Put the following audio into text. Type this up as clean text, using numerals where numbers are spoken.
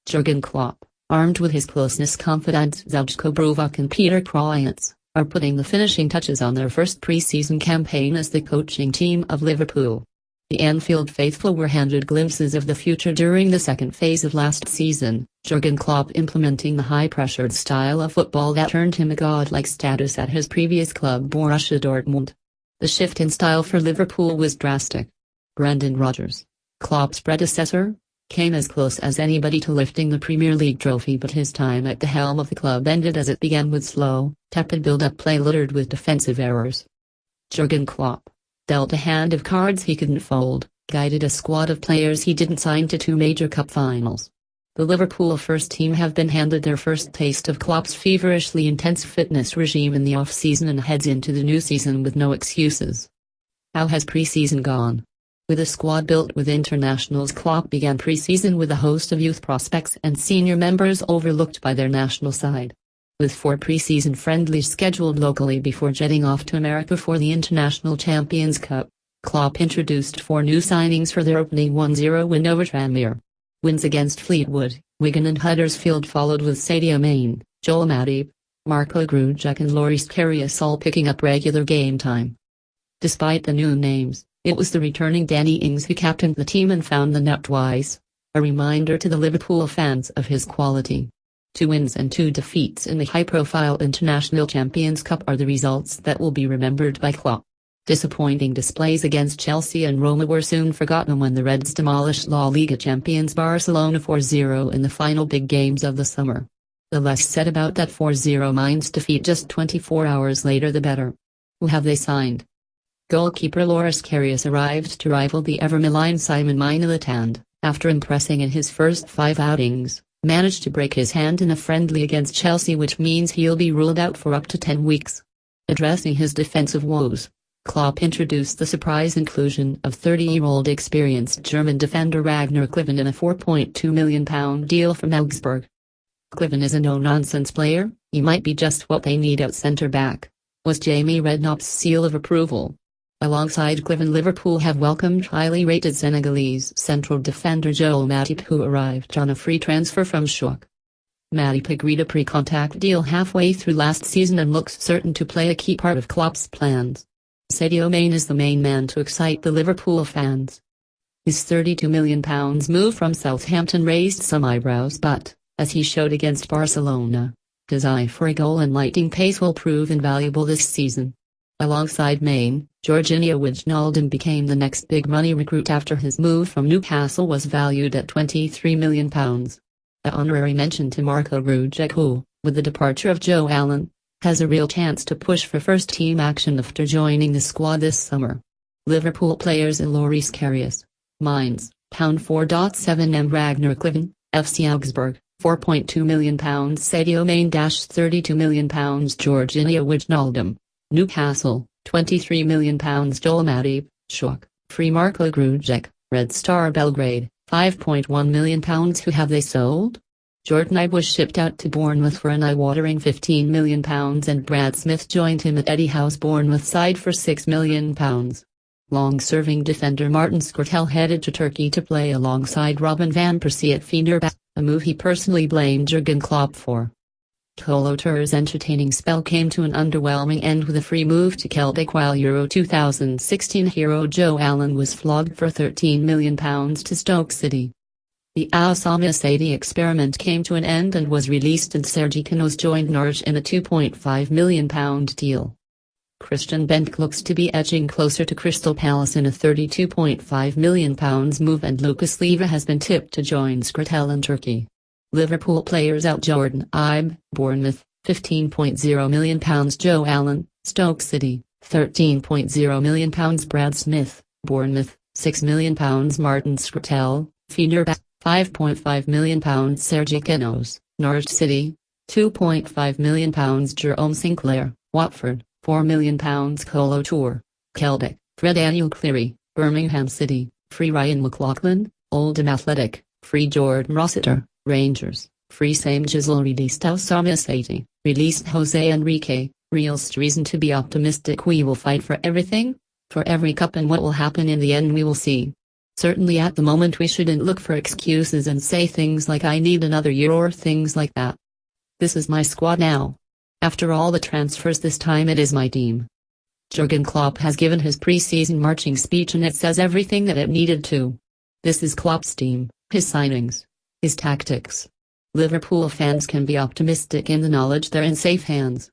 Jurgen Klopp, armed with his closeness confidants Zlatko Brozovic and Peter Crouch, are putting the finishing touches on their first pre-season campaign as the coaching team of Liverpool. The Anfield faithful were handed glimpses of the future during the second phase of last season, Jurgen Klopp implementing the high-pressured style of football that earned him a godlike status at his previous club Borussia Dortmund. The shift in style for Liverpool was drastic. Brendan Rodgers, Klopp's predecessor, came as close as anybody to lifting the Premier League trophy, but his time at the helm of the club ended as it began with slow, tepid build-up play littered with defensive errors. Jurgen Klopp dealt a hand of cards he couldn't fold, guided a squad of players he didn't sign to 2 major cup finals. The Liverpool first team have been handed their first taste of Klopp's feverishly intense fitness regime in the off-season and heads into the new season with no excuses. How has pre-season gone? With a squad built with internationals, Klopp began pre-season with a host of youth prospects and senior members overlooked by their national side. With 4 pre-season friendlies scheduled locally before jetting off to America for the International Champions Cup, Klopp introduced 4 new signings for their opening 1-0 win over Tranmere. Wins against Fleetwood, Wigan and Huddersfield followed with Sadio Mane, Joel Matip, Marco Grujic and Loris Karius all picking up regular game time. Despite the new names, it was the returning Danny Ings who captained the team and found the net twice, a reminder to the Liverpool fans of his quality. 2 wins and 2 defeats in the high-profile International Champions Cup are the results that will be remembered by Klopp. Disappointing displays against Chelsea and Roma were soon forgotten when the Reds demolished La Liga champions Barcelona 4-0 in the final big games of the summer. The less said about that 4-0 Mainz defeat just 24 hours later the better. Who have they signed? Goalkeeper Loris Karius arrived to rival the ever-maligned Simon Mignolet and, after impressing in his first 5 outings, managed to break his hand in a friendly against Chelsea, which means he'll be ruled out for up to 10 weeks. Addressing his defensive woes, Klopp introduced the surprise inclusion of 30-year-old experienced German defender Ragnar Klavan in a £4.2 million deal from Augsburg. Klavan is a no-nonsense player, he might be just what they need at centre-back, was Jamie Redknapp's seal of approval. Alongside Klavan, Liverpool have welcomed highly rated Senegalese central defender Joel Matip, who arrived on a free transfer from Schalke. Matip agreed a pre-contact deal halfway through last season and looks certain to play a key part of Klopp's plans. Sadio Mane is the main man to excite the Liverpool fans. His £32 million move from Southampton raised some eyebrows, but, as he showed against Barcelona, his eye for a goal and lightning pace will prove invaluable this season. Alongside Mane, Georginio Wijnaldum became the next big money recruit after his move from Newcastle was valued at £23 million. A honorary mention to Marco Grujic, who, with the departure of Joe Allen, has a real chance to push for first-team action after joining the squad this summer. Liverpool players in Loris Karius, Mainz, £4.7 Ragnar Klavan, FC Augsburg, £4.2 million Sadio Mane £32 million Georginio Wijnaldum, Newcastle, £23 million Joel Matip, Schalke, free Marco Grujic, Red Star Belgrade, £5.1 million. Who have they sold? Jordan Ibe was shipped out to Bournemouth for an eye-watering £15 million and Brad Smith joined him at Eddie Howe's Bournemouth side for £6 million. Long-serving defender Martin Skrtel headed to Turkey to play alongside Robin van Persie at Fenerbahce, a move he personally blamed Jurgen Klopp for. Kolo Toure's entertaining spell came to an underwhelming end with a free move to Celtic, while Euro 2016 hero Joe Allen was flogged for £13 million to Stoke City. The Oussama Saidi experiment came to an end and was released, and Sergi Canos joined Norwich in a £2.5 million deal. Christian Benteke looks to be edging closer to Crystal Palace in a £32.5 million move, and Lucas Leiva has been tipped to join Skrtel in Turkey. Liverpool players out: Jordan Ibe, Bournemouth, £15.0 million Joe Allen, Stoke City, £13.0 million Brad Smith, Bournemouth, £6 million Martin Skrtel, Fenerbahce, £5.5 million Sergi Canos, Norwich City, £2.5 million Jerome Sinclair, Watford, £4 million Kolo Toure, Celtic, Fred Daniel Cleary, Birmingham City, free Ryan McLaughlin, Oldham Athletic, free Jordan Rossiter, Rangers, free Sam Giselle, released Oussama Saidi, released Jose Enrique. Real reason to be optimistic. We will fight for everything, for every cup, and what will happen in the end we will see. Certainly at the moment we shouldn't look for excuses and say things like I need another year or things like that. This is my squad now. After all the transfers this time it is my team. Jurgen Klopp has given his pre-season marching speech and it says everything that it needed to. This is Klopp's team, his signings, his tactics. Liverpool fans can be optimistic in the knowledge they're in safe hands.